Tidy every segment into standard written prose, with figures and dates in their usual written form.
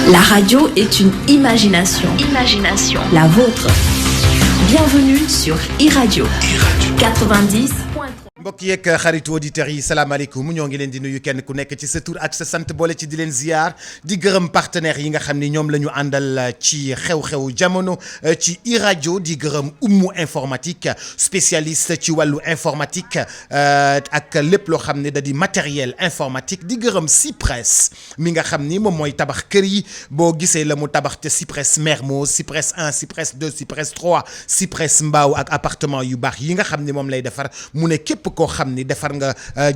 La radio est une imagination. Imagination. La vôtre. Bienvenue sur iRadio 90. mbokk yeeg xaritu auditeurs yi salaamaaleykum ñoo ngi leen di nuyu kenn ku nekk ci sa tur ak sa sant boole ci di leen ziar di gërëm partenaires yi nga xam ni ñoom la ñu àndal ci xew-xewu jamono ci iRadio di gërëm Oumou informatique spécialiste ci wàllu informatique ak lépp loo xam ne da di matériel informatique di gërëm Cypress mi nga xam ni moom mooy tabax kër yi boo gisee la mu tabax te Cypress Mermoz Cypress 1 Cypress 2 Cypress 3 Cypress Mbao ak appartement yu baax yi nga xam ni moom lay defar mu ne képp koo xam ni defar nga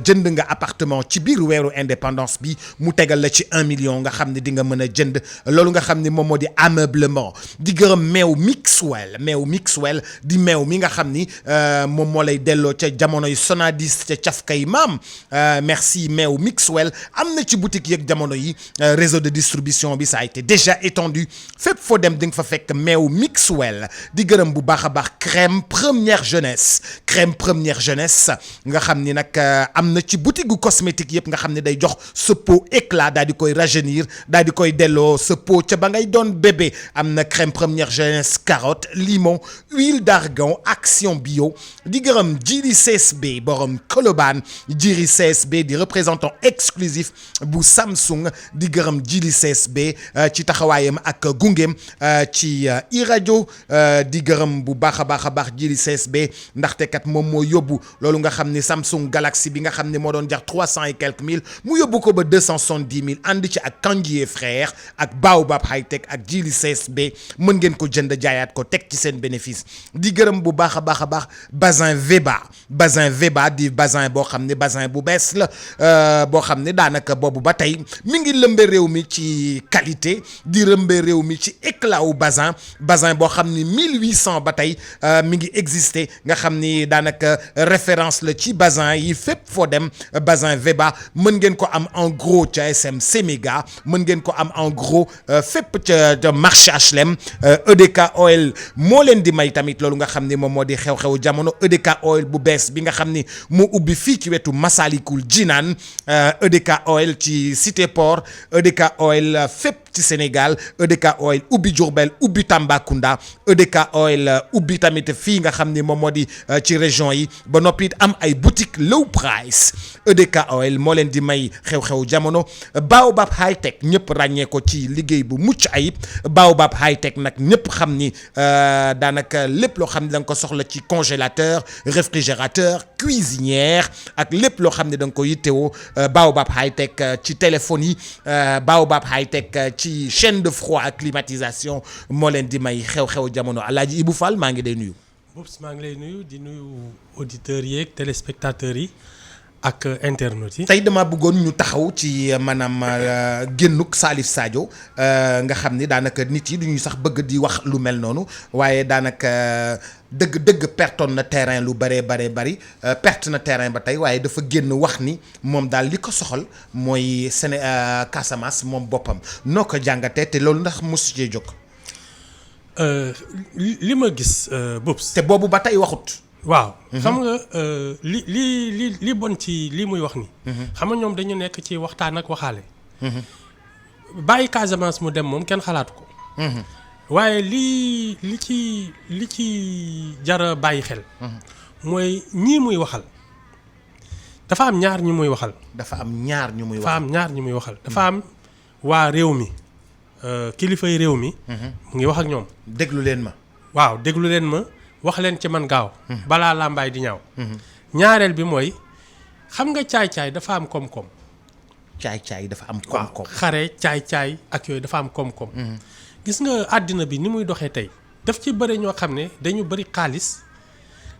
jënd nga appartement ci biir weeru indépendance bi mu tegal la ci 1 million nga xam ni di nga mën a jënd loolu nga xam ni moom moo di ameublement di gërëm meew Mixwell di meew mi nga xam ni moom moo lay delloo ca jamonoy Sonadis ca cafkay maam merci meew Mixwell am na ci boutique yeeg jamono yi réseau de distribution bi ça a été déjà étendu fépp foo dem di nga fa fekk meew Mixwell di gërëm bu baax a baax crème première jeunesse nga xam ni nag am na ci boutique gu cosmétique yëpp nga xam ne day jox sa peau éclat daal di koy rajeunir daal di koy delloo sa peau ca ba ngay doon bébé am na crème première jeunesse carotte limon huile d'argan action bio di gërëm Jiri CSB borom Colobane Jiri CSB di représentant exclusif bu Samsung di gërëm Jiri CSB ci taxawaayam ak gungeem ci iRadio di gërëm bu baax a baax Jiri CSB ndaxte kat moom moo yóbbu loolu nga xam ni Samsung Galaxy bi nga xam ne moo doon jar 300 et quelques mille mu yóbbu ko ba 270 000 ànd ci ak Kanji et frère ak Baobab High Tech ak Jili CSB mën ngeen ko jënd jaayaat ko teg ci seen bénéfice di gërëm bu baax a baax Bazin Weber di bazin boo xam ne bazin bu bees la boo xam ne daanaka boobu ba tey mi ngi lëmbe réew mi ci qualité di lëmbe réew mi ci éclat wu bazin boo xam ni 1800 ba tey mi ngi existé nga xam ni daanaka référence la ci bazin yi fépp foo dem Bazin Weber mën ngeen ko am en gros ca SM Séméga mën ngeen ko am en gros fépp ca marché HLM EDK Oil moo leen di may tamit loolu nga xam ni moom moo di xew-xewu jamono EDK Oil bu bees bi nga xam ni moo ubbi fii ci wetu Masalikul Jinaan EDK Oil ci Cité Port EDK Oil fépp ci Sénégal EDK Oil ubbi Diourbel ubbi Tambacounda EDK Oil ubbi tamit fii nga xam ni moom moo di ci région yi ba noppi am ay boutique low price EDK Oil moo leen di may xew-xew jamono Baobab High Tech ñëpp ràññee ko ci liggéey bu mucc ayib Baobab High Tech nag ñëpp xam ni daanaka lépp loo xam ne da nga ko soxla ci congélateur réfrigérateur cuisinière ak lépp loo xam ne da nga ko yittewoo Baobab High Tech ci téléphone yi Baobab High Tech ci chaîne de froid ak climatisation moo leen di may xew-xew jamono Alaaji Ibou Fall maa ngi lay nuyu. Boubs maa ngi lay nuyu di nuyu auditeurs yi ak téléspectateurs yi ak internautes yi. tey dama bëggoon ñu taxaw ci maanaam génnuk Salif Sadio nga xam ni daanaka nit yi duñuy sax bëgg di wax lu mel noonu waaye daanaka dëgg pertoon na terrain lu bari perte na terrain ba tey waaye dafa génn wax ni moom daal li ko soxal mooy Casamance moom boppam noo ko jàngatee te loolu ndax mosu cee jóg. li ma gis Boubs. te boobu ba tey waxut. waaw xam nga li bon ci li muy wax ni xam nga ñoom dañu nekk ci waxtaan ak waxaale. bàyyi Casamance mu dem moom kenn xalaatu ko. waaye li ci jara bàyyi xel. mooy ñii muy waxal dafa am ñaar ñi muy waxal. dafa am ñaar ñi muy waxal dafa am waa réew mi. kilifay réew mi. mu ngi wax ak ñoom. déglu leen ma. waaw déglu leen ma wax leen ci man gaaw. balaa làmbaay di ñaaw. ñaareel bi mooy xam nga caay-caay dafa am koom-koom. caay-caay dafa am koom-koom. xare caay-caay ak yooyu dafa am koom-koom. gis nga àddina bi ni muy doxee tey daf ci bëri ñoo xam ne dañu bëri xaalis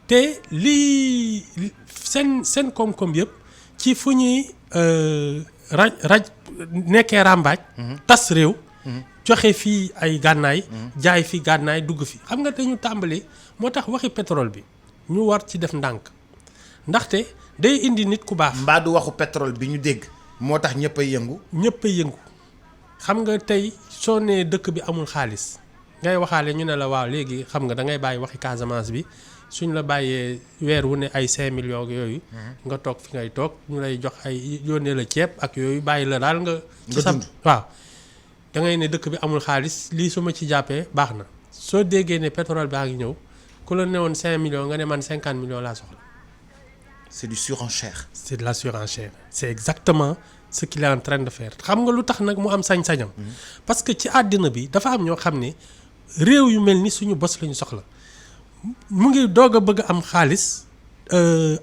te lii seen koom-koom yëpp ci fu ñuy raj nekkee ràmbaaj. tas réew. joxe fii ay gànnaay. jaay fi gànnaay dugg fi xam nga dañu tàmbali moo tax waxi pétrole bi ñu war ci def ndànk ndaxte day indi nit ku baax. mbaa du waxu pétrole bi ñu dégg moo tax ñëpp a yëngu. xam nga tey soo nee dëkk bi amul xaalis ngay waxaale ñu ne la waaw léegi xam nga da ngay bàyyi waxi Casamance bi suñ la bàyyee weer wu ne ay 5 millions yooyu. nga toog fi ngay toog ñu lay jox ay yónnee la ceeb ak yooyu bàyyi la daal nga. ci sa waaw da ngay ne dëkk bi amul xaalis lii su ma ci jàppee baax na soo déggee ne pétrole baa ngi ñëw ku la newoon 5 millions nga ne man 50 millions laa soxla. c'est du surenchère. c'est de la surenchère c'est exactement ce qu'il est en train de faire xam nga lu tax nag mu am sañ-sañam. parce que ci àddina bi dafa am ñoo xam ne réew yu mel ni suñu bos la ñu soxla mu ngi doog a bëgg a am xaalis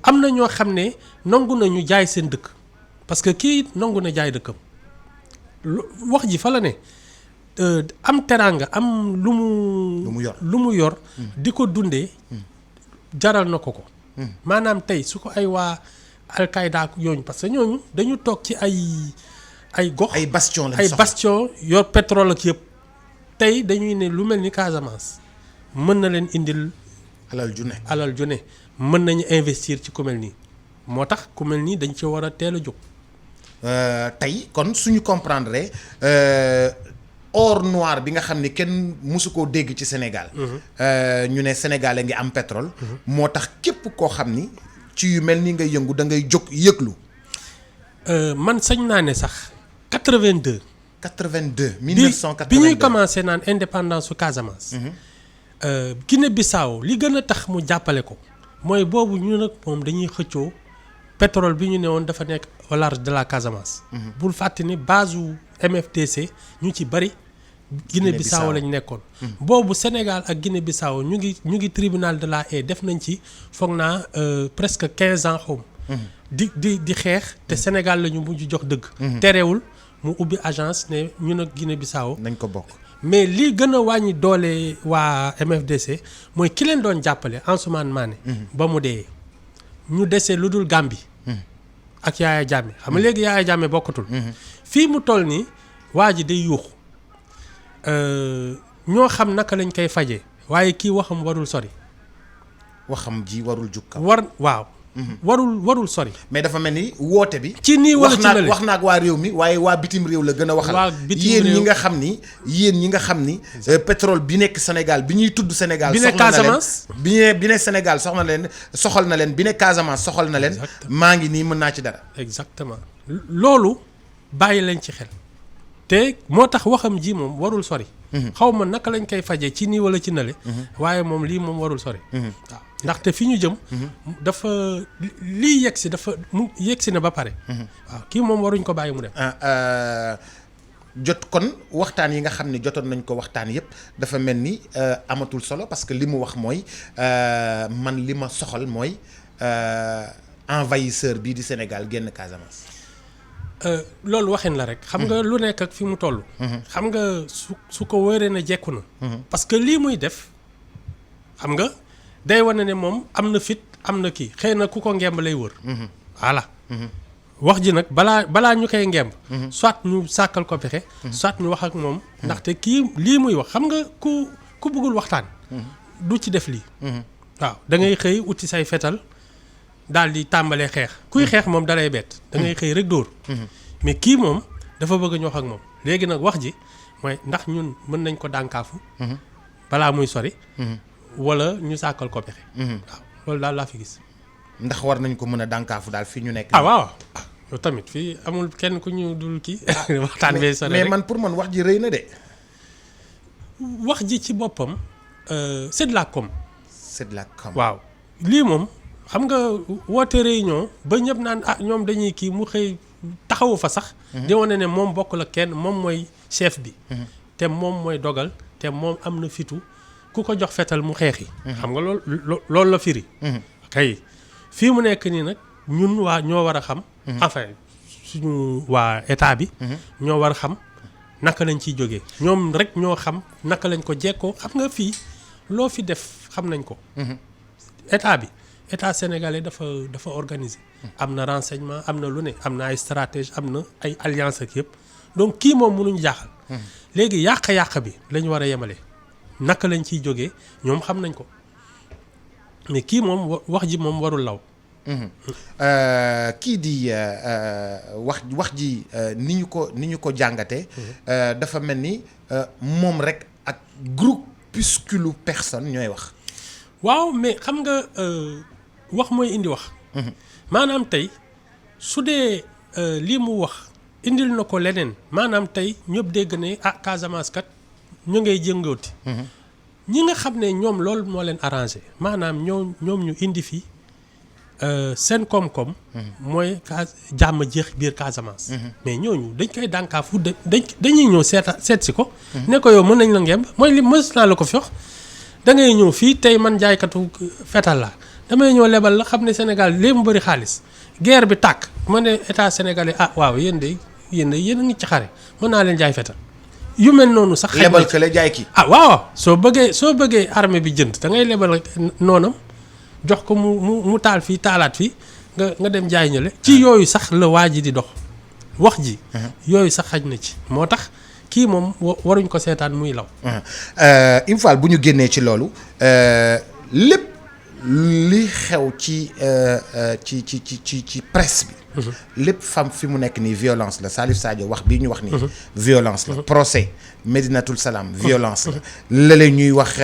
am na ñoo xam ne nangu nañu jaay seen dëkk parce que kii nangu na jaay dëkkam wax ji fa la ne am teraanga am lu mu yor di ko dundee jaral na ko. maanaam tey su ko ay waa Al-Qaïda yooñu parce que ñooñu dañu toog ci ay gox ay bastion yor pétrole ak yëpp tey dañuy ne lu mel ni Casamance mën na leen indil alal ju ne mën nañu investir ci ku mel nii moo tax ku mel nii dañ ci war a teel a jóg. tey kon suñu comprendre or noir bi nga xam ne kenn mësu koo dégg ci Sénégal. ñu ne Sénégal a ngi am pétrole. moo tax képp koo xam ni ci yu mel ni ngay yëngu da ngay jóg yëglu. man sañ naa ne sax 82. 1982 bi ñuy commencé naan indépendance su Casamance. Guinée Bissau li gën a tax mu jàppale ko mooy boobu ñu nag moom dañuy xëccoo pétrole bi ñu ne woon dafa nekk au large de la Casamance. bul fàtte ni base u MFDC ñu ci bari. Guinée Bissau lañ nekkoon. boobu Sénégal ak Guinée Bissau ñu ngi tribunal de la Haye def nañ ci foog naa presque 15 ans xawma di xeex te Sénégal la ñu mujj jox dëgg. terewul mu ubbi agence ne ñu nag Guinée Bissau nañ ko bokk. mais li gën a wàññi doole waa MFDC mooy ki leen doon jàppale Ansoumana Mané. ba mu dee ñu dese lu dul Gambie. ak Yaya Jammeh xam nga léegi Yaya Jammeh bokkatul. fii mu toll nii waa ji day yuuxu ñoo xam naka lañ koy fajee waaye kii waxam warul sori. waxam ji warul jukka waaw. warul sori. mais dafa mel ni woote bi. ci nii wala ci lële wax naag waa réew mi waaye waa bitim réew la gën a waxal. yéen ñi nga xam ni pétrole bi nekk Sénégal bi ñuy tudd Sénégal. bi ne Casamance bi ne Sénégal soxal na leen bi ne Casamance soxal na leen. maa ngi nii mën naa ci dara. exactement loolu bàyyi leen ci xel. te moo tax waxam ji moom warul sori. xaw ma naka lañ koy fajee ci nii wala ci nale. waaye moom lii moom warul sori. waaw ndaxte fi ñu jëm. dafa lii yegsi mu yegsi na ba pare. waaw kii moom waruñ ko bàyyi mu dem. jot kon waxtaan yi nga xam ne jotoon nañ ko waxtaan yépp dafa mel ni amatul solo parce que li mu wax mooy man li ma soxal mooy envahisseur bii di Sénégal génn Casamance. loolu waxin la rek. xam nga lu nekk ak fi mu toll. xam nga su ko wéree na jekku na. parce que lii muy def xam nga day wane ne moom am na fit am na kii xëy na ku ko ngemb lay wër. voilà. wax ji nag balaa ñu koy ngemb. soit ñu sàkkal ko pexe. soit ñu wax ak moom. ndaxte kii lii muy wax xam nga ku bëggul waxtaan. du ci def lii. waaw da ngay xëy uti say fetal. daal di tàmbalee xeex kuy xeex moom dalay bett da ngay xëy rek dóor mais kii moom dafa bëgg ñu wax ak moom léegi nag wax ji mooy ndax ñun mën nañ ko dànkaafu balaa muy sori wala ñu sàkkal ko pexe waaw loolu daal laa fi gis ndax war nañ ko mën a dànkaafu daal fii ñu nekk waaw yow tamit fii amul kenn ku ñu dul kii waxtaan bee sori mais man pour man wax ji rëy na de wax ji ci boppam c'est de la com waaw lii moom xam nga woote réunion ba ñëpp naan ñoom dañuy kii mu xëy taxawu fa sax. di wane ne moom bokk la kenn moom mooy chef bi. te moom mooy dogal te moom am na fitu ku ko jox fetal mu xeexi. xam nga loolu la firi. kay fii mu nekk nii nag ñun ñoo war a xam. enfin suñu waa état bi. ñoo war a xam naka lañ ciy jógee. ñoom rek ñoo xam naka lañ ko jekkoo xam nga fii loo fi def xam nañ ko. état sénégalais dafa organisé. am na renseignement am na lu ne am na ay stratégie am na ay alliance ak yëpp donc kii moom mënuñ jaaxal. léegi yàq bi la ñu war a yemale naka lañ ciy jógee ñoom xam nañ ko mais kii moom wax ji moom warul law. kii di wax ji ni ñu ko jàngatee. dafa mel ni moom rek ak groupuscule personne ñooy wax. waaw mais xam nga wax mooy indi wax. maanaam tey su dee lii mu wax indil na ko leneen maanaam tey ñëpp dégg ne Casamance kat ñu ngay jëngooti. ñi nga xam ne ñoom loolu moo leen arrangé maanaam ñoom ñu indi fi seen koom-koom. mooy jàmm jeex biir Casamance. mais ñooñu dañ koy dànkaafu dañuy ñëw seet si ko. ne ko yow mën nañ la ngemb mooy li mës naa la ko fi wax da ngay ñëw fii tey man jaaykatu fetal la damay ñëw lebal la xam ne Sénégal léegi mu bëri xaalis guerre bi tàkk ma ne état sénégalais waaw yéen a ngi ci xare mën naa leen jaay fetal yu mel noonu sax. lebal ka la jaay ki waaw soo bëggee armée bi jënd da ngay lebal noonam jox ko mu taal fii taalaat fii nga dem jaay ñële ci yooyu sax la waa ji di dox wax ji. yooyu sax xaj na ci moo tax kii moom waruñ ko seetaan muy law. une fois bu ñu génnee ci loolu lépp li xew ci presse bi. lépp fam fi mu nekk nii violence la Salif Sadio wax bii ñu wax nii. violence la procès Médinatoul Salam violence la la ñuy wax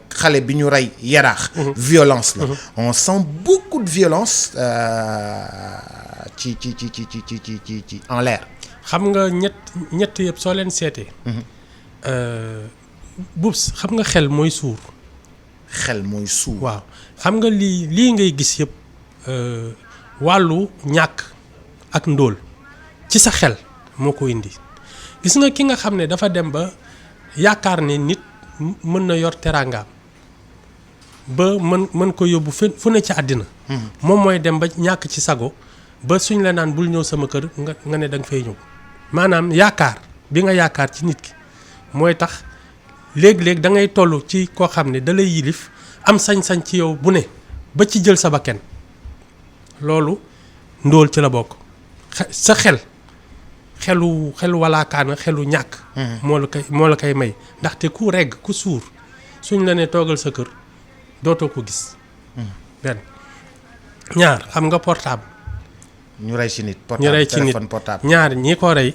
xale bi ñu rey Yaraax. violence la on sent beaucoup de violence ci en l'air. xam nga ñett yëpp soo leen seetee. Boubs xam nga xel mooy suur. waaw xam nga lii ngay gis yëpp wàllu ñàkk ak ndóol ci sa xel moo ko indi gis nga ki nga xam ne dafa dem ba yaakaar ne nit mën na yor teraangaam ba mën ko yóbbu fu ne ci àddina. moom mooy dem ba ñàkk ci sago ba suñ la naan bul ñëw sama kër nga ne da nga fay ñëw maanaam yaakaar bi nga yaakaar ci nit ki mooy tax léeg-léeg da ngay toll ci koo xam ne da lay yilif am sañ-sañ ci yow bu ne ba ci jël sa bakkan loolu ndóol ci la bokk sa xelu walaakaana xelu ñàkk. moo la koy may ndaxte ku regg ku suur suñ la ne toogal sa kër dootoo ko gis. benn ñaar xam nga portable. ñu rey ci nit téléphone portable ñaar ñi ko rey.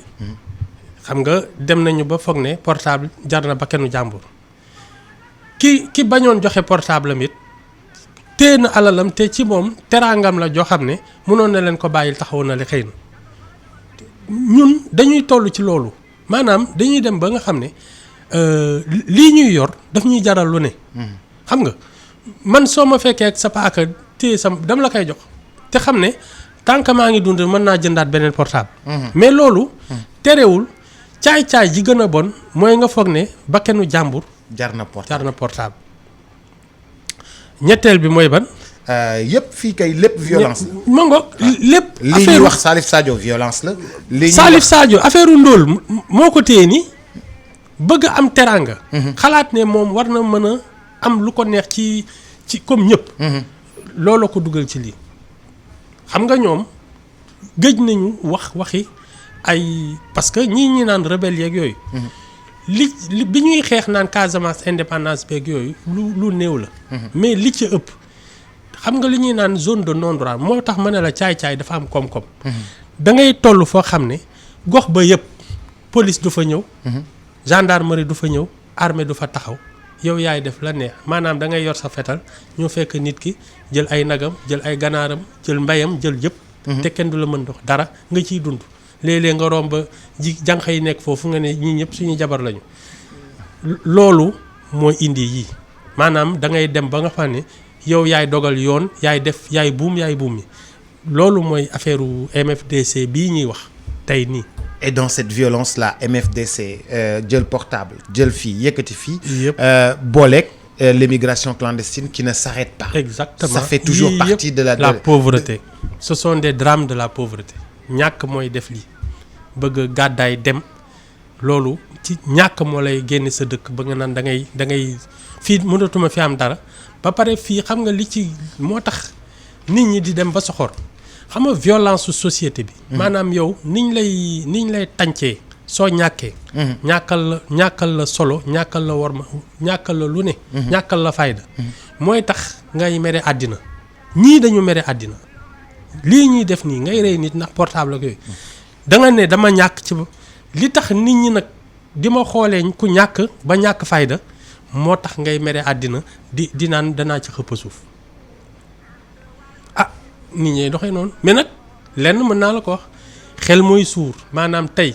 xam nga dem nañu ba foog ne portable jar na bakkanu jàmbur ki bañoon joxe portable am it téye na alalam te ci moom teraangam la joo xam ne mënoon na leen ko bàyyil taxaw na li xëy na ñun dañuy toll ci loolu maanaam dañuy dem ba nga xam ne lii ñuy yor daf ñuy jaral lu ne. xam nga man soo ma fekkee ak sa paaka téye dama la koy jox te xam ne tant que maa ngi dund mën naa jëndaat beneen portable. mais loolu terewul. caay-caay ji gën a bon mooy nga foog ne bakkanu jàmbur. jar na portable ñetteel bi mooy ban. yëpp fii kay lépp violence la. ma ngoog lépp. li ñuy wax Salif Sadio violence la. Salif Sadio affaire ndóol moo ko téye ni bëgg am teraanga. xalaat ne moom war na mën a am lu ko neex ci comme ñëpp. looloo ko dugal ci lii xam nga ñoom gëj nañu waxi. parce que ñi naan rebelle yeeg yooyu. li bi ñuy xeex naan Casamance indépendance beeg yooyu lu néew la. mais li ci ëpp xam nga li ñuy naan zone de non-droit moo tax ma ne la caay-caay dafa am koom-koom. da ngay toll foo xam ne gox ba yëpp police du fa ñëw. gendarmerie du fa ñëw armée du fa taxaw yow yaay def la neex maanaam da ngay yor sa fetal ñoo fekk nit ki jël ay nagam jël ay ganaaram jël mbayam jël yëpp. te kenn du la mën dox dara nga ciy dund. léeg-léeg nga romb jànq yi nekk foofu nga ne ñii ñëpp suñu jabar lañu loolu mooy indi yii maanaam da ngay dem ba nga xam ne yow yaay dogal yoon yaay def yaay buum mi loolu mooy affaire MFDC bii ñuy wax tey nii. et dans cette violence là MFDC jël portable jël fii yëkkati fii. yëpp booleeg l'immigration clandestine qui ne s'arrête pas. exactement ça fait toujours partie de la pauvreté. ce sont des drames de la pauvreté. ñàkk mooy def lii bëgg gàddaay dem loolu ci ñàkk moo lay génne sa dëkk ba nga naan da ngay fii mënatuma fi am dara ba pare fii xam nga li ci moo tax nit ñi di dem ba soxor xam nga violence su société bi. maanaam yow niñ lay tàncee soo ñàkkee. ñàkkal la solo ñàkkal la worma ñàkkal la lu ne. ñàkkal la fayda. mooy tax ngay mere àddina ñii dañu mere àddina. lii ñuy def nii ngay rey nit ndax portable ak yooyu da nga ne dama ñàkk ci li tax nit ñi nag di ma xoolee ku ñàkk ba ñàkk fayda moo tax ngay mere àddina di naan danaa ci xëpp suuf nit ñi doxee noonu mais nag lenn mën naa la ko wax xel mooy suur maanaam tey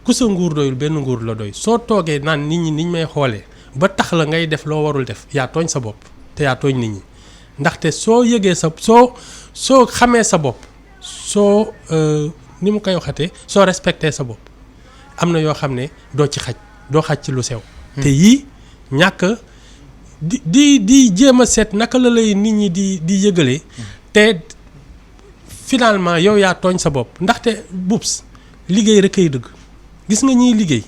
ku sa nguur doyul benn nguur la doy soo toogee naan nit ñi niñ may xoolee ba tax la ngay def loo warul def yaa tooñ sa bopp te yaa tooñ nit ñi ndaxte soo yëgee soo xamee sa bopp soo ni mu koy waxatee soo respecté sa bopp am na yoo xam ne doo xaj ci lu sew. te yii ñàkk di jéem a seet naka la lay nit ñi di yëgalee. te finalement yow yaa tooñ sa bopp ndaxte bubs liggéey rek ay dëgg gis nga ñiy liggéey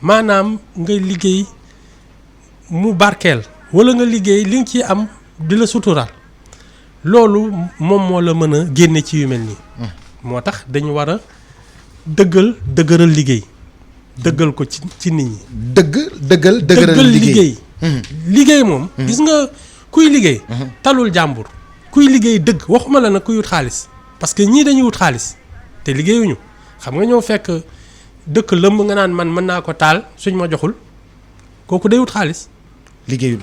maanaam nga liggéey mu barkeel wala nga liggéey li nga ciy am di la suturaal loolu moom moo la mën a génne ci yu mel nii. moo tax dañu war a dëgëral liggéey dëggal ko ci nit ñi. dëgëral liggéey. liggéey moom. gis nga kuy liggéey. talul jàmbur. kuy liggéey dëgg waxuma la nag kuy wut xaalis parce que ñii dañuy wut xaalis te liggéeyuñu xam nga ñëw fekk dëkk lëmb nga naan man mën naa ko taal suñ ma joxul kooku day wut xaalis. liggéeyul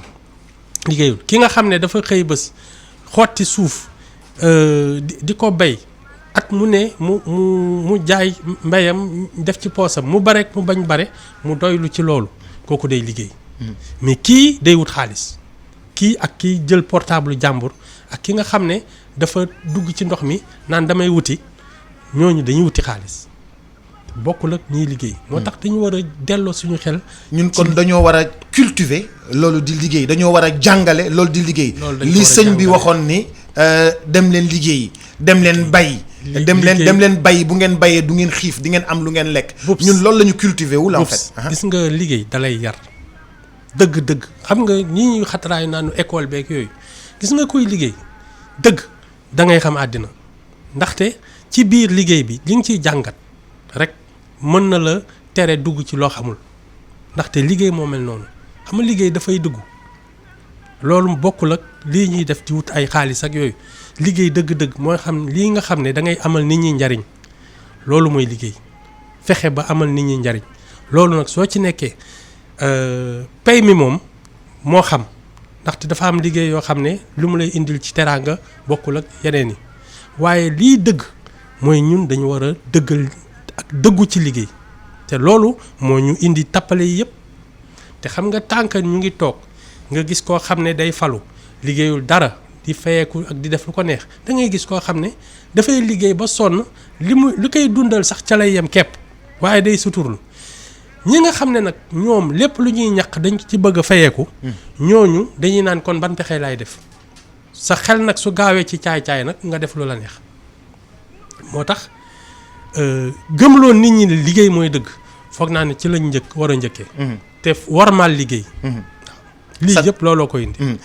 ki nga xam ne dafa xëy bés xotti suuf di ko bay at mu ne mu jaay mbayam def ci poosam mu bare mu bañ bare mu doylu ci loolu kooku day liggéey. mais kii day wut xaalis kii ak kii jël portable jàmbur ak ki nga xam ne dafa dugg ci ndox mi naan damay wuti ñooñu dañuy wuti xaalis bokkul ak ñiy liggéey. moo tax dañu war a delloo suñu xel. ñun kon dañoo war a cultiver loolu di liggéey dañoo war a jàngale loolu di liggéey. li sëñ bi waxoon ni dem leen liggéey dem leen bay. dem leen bay bu ngeen bayee du ngeen xiif di ngeen am lu ngeen lekk. ñun loolu la ñu cultiver wul en fait. gis nga liggéey dalay yar dëgg xam nga ñi ñuy xataraayu naanu école beeg yooyu gis nga kuy liggéey dëgg da ngay xam àddina ndaxte ci biir liggéey bi li nga ciy jàngat rek mën na la tere dugg ci loo xamul ndaxte liggéey moo mel noonu xam nga liggéey dafay dugg loolu bokkul ak lii ñuy def ci wut ay xaalis ak yooyu liggéey dëgg-dëgg mooy xam lii nga xam ne da ngay amal nit ñi njariñ loolu mooy liggéey fexe ba amal nit ñi njariñ loolu nag soo ci nekkee pay mi moom moo xam ndaxte dafa am liggéey yoo xam ne lu mu lay indil ci teraanga bokkul ak yeneen yi waaye lii dëgg mooy ñun dañu war a dëggal ak dëggu ci liggéey te loolu moo ñu indi tappale yi yëpp te xam nga tànk ñu ngi toog nga gis koo xam ne day falu liggéeyul dara di fayeeku ak di def lu ko neex da ngay gis koo xam ne dafay liggéey ba sonn li koy dundal sax ca lay yem kepp waaye day suturlu ñi nga xam ne nag ñoom lépp lu ñuy ñaq dañ ci bëgg a fayeeku ñooñu dañuy naan kon ban pexe laay def sa xel nag su gaawee ci caay-caay nag nga def lu la neex moo tax gëmloo nit ñi ne liggéey mooy dëgg foog naa ne ci lañ war a njëkkee te warmaal liggéey lii yëpp looloo koy indi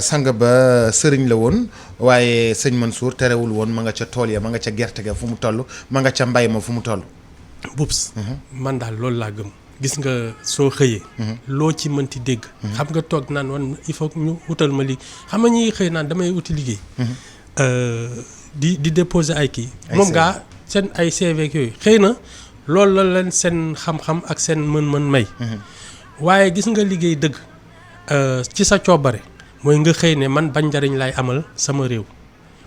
sang ba sëriñ la woon waaye sëñ Mansour terewul woon ma nga ca tool ya ma nga ca gerte ga fu mu toll ma nga ca mbay ma fu mu toll bubs man daal loolu laa gëm gis nga soo xëyee loo ci mënti dégg xam nga toog naan wan il faut ñu wutal ma liggéey xam nga ñuy xëy naan damay wuti liggéey di déposer ay kii moom gaa seen ay CV yooyu xëy na loolu la leen seen xam-xam ak seen mën-mën may waaye gis nga liggéey dëgg ci sa coobare mooy nga xëy ne man bañ njariñ lay amal sama réew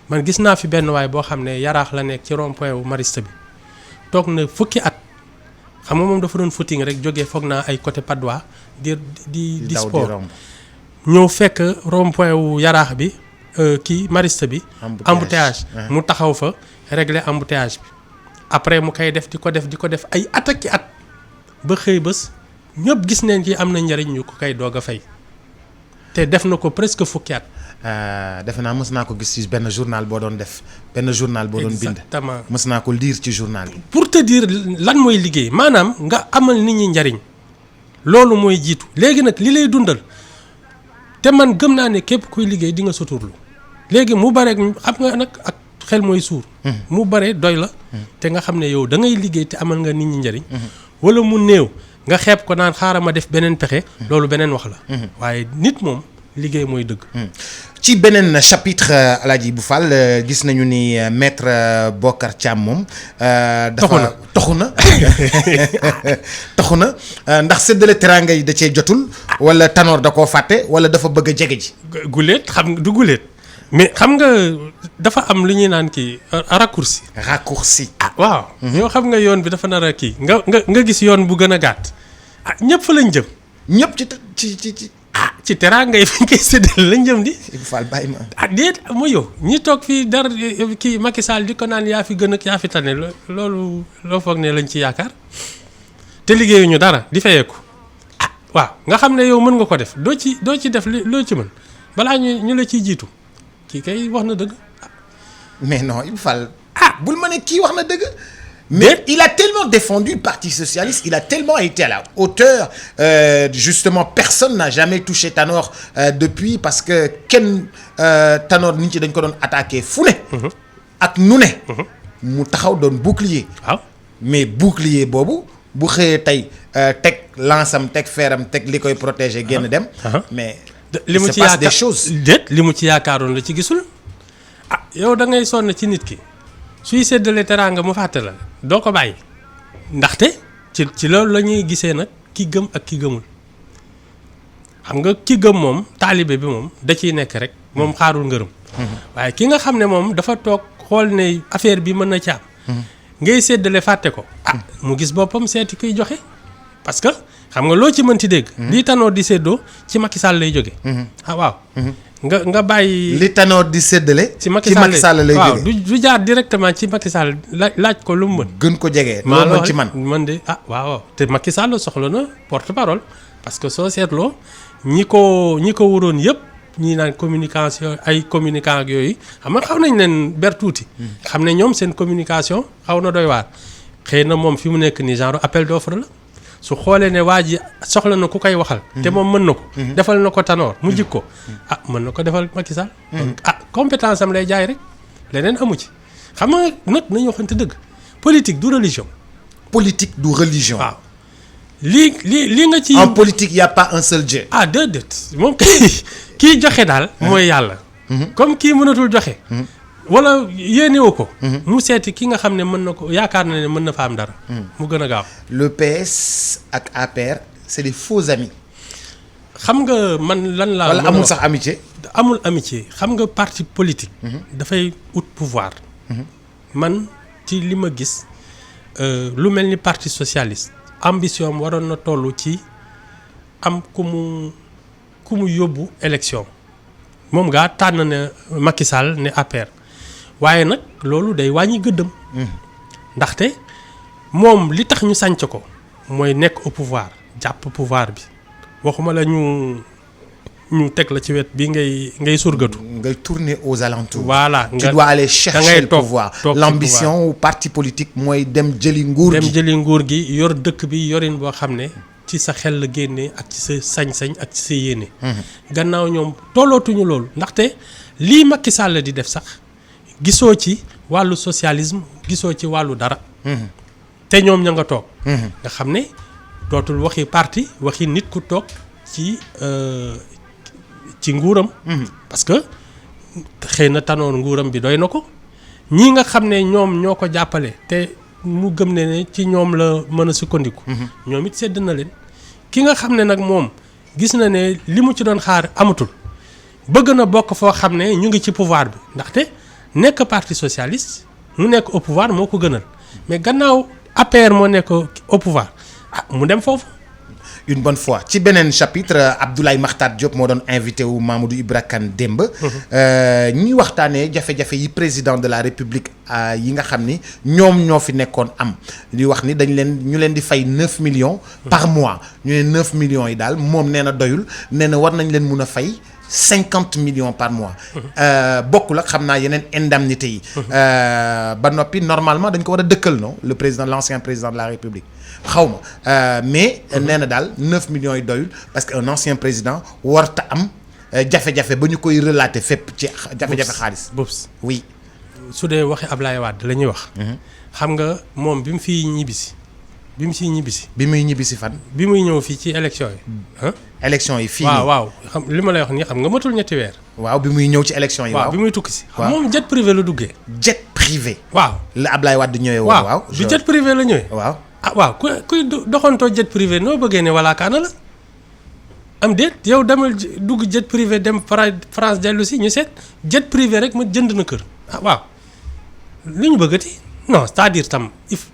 man gis naa fi benn waay boo xam ne yaraax la nekk ci rond-point wu Mariste bi toog na fukki at xam nga moom dafa doon footing rek jógee foog naa ay côté Padois di sport ñëw fekk rond-point wu yaraax bi kii Mariste bi embouteillage mu taxaw fa régler embouteillage bi après mu koy def di ko def ay at ak at ba xëy bés ñëpp gis neen ci am na njariñ ñu ko koy doog a fay te def na ko presque fukki at defe naa mës naa ko gis ci benn journal boo doon def benn journal boo doon bind exactement mës naa ko lire ci journal bi pour te dire lan mooy liggéey maanaam nga amal nit ñi njariñ loolu mooy jiitu léegi nag li lay dundal te man gëm naa ne képp kuy liggéey di nga suturlu léegi mu bare xam nga nag ak xel mooy suur mu bare doy la te nga xam ne yow da ngay liggéey te amal nga nit ñi njariñ wala mu néew nga xeeb ko naan xaaral ma def beneen pexe loolu beneen wax la waaye nit moom liggéey mooy dëgg ci beneen chapitre Alaaji Ibou Fall gis nañu ni maître Bocar Thiam moom dafa toxu na ndax séddale teranga yi da cee jotul wala Tanor da koo fàtte wala dafa bëgg a jege ji guléet xam du guléet mais xam nga dafa am lu ñuy naan kii raccourci. raccourci. waaw. yow xam nga yoon bi dafa nar a kii nga gis yoon bu gën a gàtt. ñëpp fa lañ jëm. ñëpp ci. ci teraanga yi fi ñu koy séddale lañ jëm di. Fall bàyyi ma. déet mu yow ñi toog fii dara kii Macky Sall di ko naan yaa fi gën ak yaa fi tane loolu loo foog ne lañ ci yaakaar te liggéeyuñu dara di fayeeku waaw nga xam ne yow mën nga ko def doo ci def loo ci mën balaa ñu la ciy jiitu kii kay wax na dëgg. mais non il Fall. bul ma ne kii wax na dëgg. Mais il a tellement défendu le Parti socialiste, il a tellement été à la hauteur. Justement, personne n'a jamais touché Tanor depuis parce que kenn Tanor nit ñi dañ ko doon attaqué fu ne. ak nu ne. mu taxaw doon bouclier. waaw mais bouclier boobu bu xëyee tey teg lansam teg feeram teg li koy protéger génn dem. mais li mu il se passe des choses. déet li mu ci yaakaaroon la ci gisul yow da ngay sonn ci nit ki. suy séddale teraanga mu fàtte la doo ko bàyyi ndaxte ci loolu la ñuy gisee nag ki gëm ak ki gëmul xam nga ki gëm moom taalibe bi moom da ciy nekk rek moom xaarul ngërëm. waaye ki nga xam ne moom dafa toog xool ne affaire bi mën na ci am. ngay séddale fàtte ko. mu gis boppam seeti kuy joxe parce que xam nga loo ci mënti dégg. lii Tanor di séddoo ci Macky Sall lay jóge waaw. nga bàyyi. li Tanor di séddale. ci Macky Sall lay jóge waaw du jaar directement ci Macky Sall laaj ko lu mu mën. gën ko jege. loolu mën ci man de waaw te Macky Sall soxla na porte parole parce que soo seetloo ñi ko waroon yëpp ñi naan communication ay communicant ak yooyu xam nga xaw nañ leen ber tuuti. xam ne ñoom seen communication xaw na doy waar. xëy na moom fi mu nekk nii genre appel d'offre la. su xoolee ne waa ji soxla na ku koy waxal. te moom mën na ko. defal na ko Tanor mu jik ko. mën na ko defal Macky Sall. donc compétence am lay jaay rek leneen amu ci xam nga nag nañu waxante dëgg politique du religion. politique du religion. waaw lii nga ci. en politique y a pas un seul Dieu. déedéet moom kii joxe daal. mooy yàlla. comme kii mënatul joxe. wala yéenewu ko. mu seeti ki nga xam ne mën na ko yaakaar na ne mën na fa am dara. mu gën a gaaw. le PS ak APR c'est des faux amis. xam nga man lan laa. wala amul sax amitié. amul amitié xam nga parti politique. dafay ut pouvoir. man ci li ma gis lu mel ni parti socialiste ambition am waroon na toll ci am ku mu yóbbu élection moom ngaa tànn ne Macky Sall ne APR. waaye nag loolu day wàññi gëddëm. ndaxte moom li tax ñu sànc ko mooy nekk au pouvoir jàpp pouvoir bi waxuma la ñu teg la ci wet bi ngay surgatu. ngay tourner aux alentours. voilà tu dois aller chercher le pouvoir. l'ambition parti politique mooy dem jëli nguur gi. yor dëkk bi yorin boo xam ne ci sa xel la génnee ak ci sa sañ-sañ ak ci sa yéene. gannaaw ñoom tollootuñu loolu ndaxte lii Macky Sall di def sax. gisoo ci wàllu socialisme gisoo ci wàllu dara. te ñoom ña nga toog. nga xam ne dootul waxi parti waxi nit ku toog ci nguuram. parce que xëy na Tanor nguuram bi doy na ko ñii nga xam ne ñoom ñoo ko jàppale te mu gëm ne ci ñoom la mën a sukkandiku. ñoom it sedd na leen ki nga xam ne nag moom gis na ne li mu ci doon xaar amatul bëgg na bokk foo xam ne ñu ngi ci pouvoir bi ndaxte. nekk parti socialiste mu nekk au pouvoir moo ko gënal mais gannaaw APR moo nekk au pouvoir mu dem foofu. une bonne fois ci beneen chapitre Abdoulaye Makhtar Diop moo doon invité wu Mamadou Ibra Kane démb. ñuy waxtaanee jafe-jafe yi président de la République yi nga xam ni ñoom ñoo fi nekkoon am di wax ni ñu leen di fay 9 millions. par mois ñu ne 9 millions yi daal moom nee na doyul nee na war nañ leen mun a fay. 50 millions par mois. bokkul ak xam naa yeneen indemnité yi. ba noppi normalement dañ ko war a dëkkal non le président l'ancien président de la République xaw ma mais nee na daal 9 millions yi doyul parce que un ancien président warta am jafe-jafe ba ñu koy relater fépp ci jafe-jafe xaalis. oui. su dee waxi Ablaye Wade la ñuy wax. xam nga moom bi mu fiy ñibbisi. bi muy ñibbisi fan. bi muy ñëw fii ci élection yi. élection yi fii waaw xam li ma lay wax nii xam nga matul ñetti weer. waaw bi muy ñëw ci élection yi. waaw bi muy tukki si. waaw moom jet privé la duggee. jet privé. waaw la Ablaye Wade ñëwee woon. waaw bi jet privé la ñëwee. waaw waaw kuy doxantoo jet privé noo bëggee ne wala kaana la am déet yow demal dugg jet privé dem France dellu si ñu seet jet privé rek ma jënd na kër waaw lu ñu bëggati non c'est-à-dire tam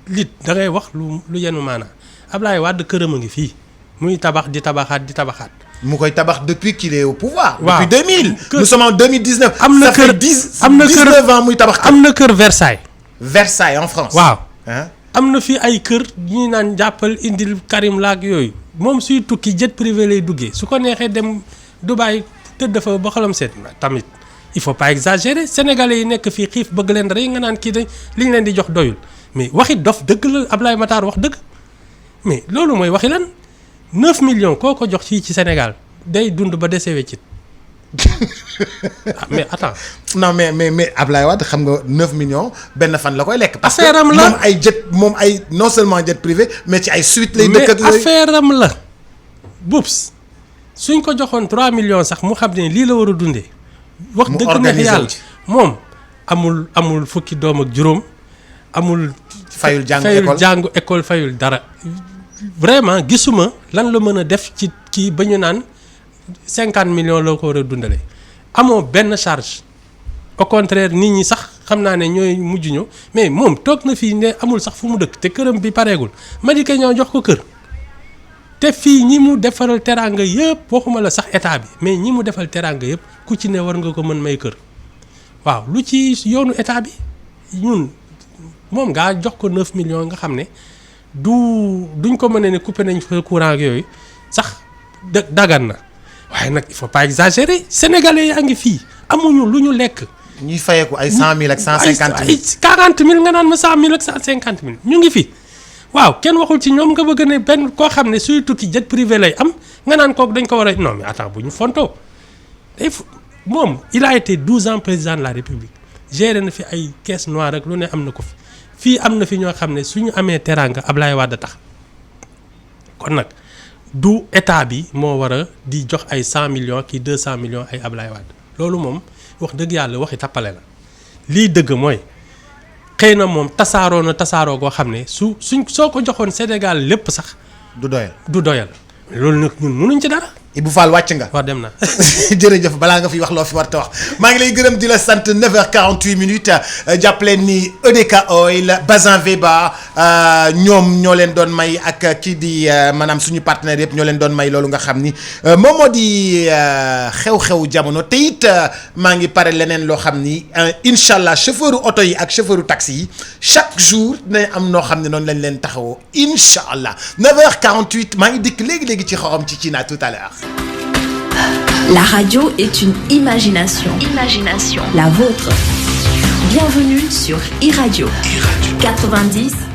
lit da ngay wax lu yenu maanaa Ablaye Wade këram a ngi fii muy tabax di tabaxaat mu koy tabax depuis qu'il est au pouvoir. waaw depuis 2000. Nous sommes en 2019. am na kër 19 ans muy tabax. am na kër Versailles. Versailles en France. waaw am na fi ay kër ñi naan jàppal indil Karim laak yooyu moom suy tukki jet privé lay duggee su ko neexee dem Dubaï tëdd fa ba xolam seet tamit il faut pas exagérer sénégalais yi nekk fii xiif bëgg leen rek nga naan kii dañ li ñu leen di jox doyul mais waxi dof dëgg la Ablaye Matar wax dëgg mais loolu mooy waxi lan 9 millions koo ko jox fii ci Sénégal day dund ba dese weccit mais attends. non mais Ablaye Wade xam nga 9 millions benn fan la koy lekk. parce que affaire am la moom ay non seulement jet privé mais ci ay suite lay dëkk ak yooyu mais affaire am la. Boubs suñ ko joxoon 3 millions sax mu xam ne lii la war a dundee. wax dëgg neex yàlla moom amul fukki doom ak juróom amul. fayul jàngu école fayul dara. vraiment gisuma lan la mën a def ci kii ba ñu naan 50 millions la ko war a dundale amoo benn charge au contraire nit ñi sax xam naa ne ñooy mujj ñëw mais moom toog na fii ne amul sax fu mu dëkk te këram bi pareegul Madické Niang jox ko kër te fii ñi mu defaral teraanga yëpp waxuma la sax état bi mais ñi mu defal teraanga yëpp ku ci ne war nga ko mën may kër waaw lu ci yoonu état bi ñun moom ngaa jox ko 9 millions nga xam ne duñ ko mën ne coupé nañ fa courant ak yooyu sax dagan na waaye nag il faut pas exagérer sénégalais yaa ngi fii amuñu lu ñu lekk. ñuy fayeeku ay 100 000 ak 150 000 ay 40 000 nga naan ma 100 000 ak 150 000 ñu ngi fi waaw kenn waxul ci ñoom nga bëgg ne benn koo xam ne suy tukki jet privé lay am nga naan kooku dañ ko war a non mais attends bu ñu fontoo moom il a été 12 ans président de la république géré na fi ay caisse noire rek lu ne am na ko fi fii am na fi ñoo xam ne suñu amee teraanga Ablaye Wade tax kon nag du état bi moo war a di jox ay 100 millions ki 200 millions ay Ablaye Wade loolu moom wax dëgg yàlla waxi tappale la lii dëgg mooy xëy na moom tasaaroo goo xam ne soo ko joxoon Sénégal lépp sax. du doyal loolu nag ñun mënuñ ci dara. Ibou Fall wàcc nga. waaw dem na. jërëjëf balaa nga fi wax loo fi war a wax maa ngi lay gërëm di la sant 9h48 jàpp leen ni EDK Oil Bazin Veba ñoom ñoo leen doon may ak kii di maanaam suñu partenaire yëpp ñoo leen doon may loolu nga xam ni moom moo di xew-xew jamono te it maa ngi pare leneen loo xam ni incha allah chauffeur oto yi ak chauffeur taxi yi chaque jour dinañ am noo xam ne noonu lañ leen taxawoo incha allah 9h48 maa ngi dikk léegi ci xorom ci China tout à l'heure. La radio est une imagination. La vôtre. Bienvenue sur iRadio 90.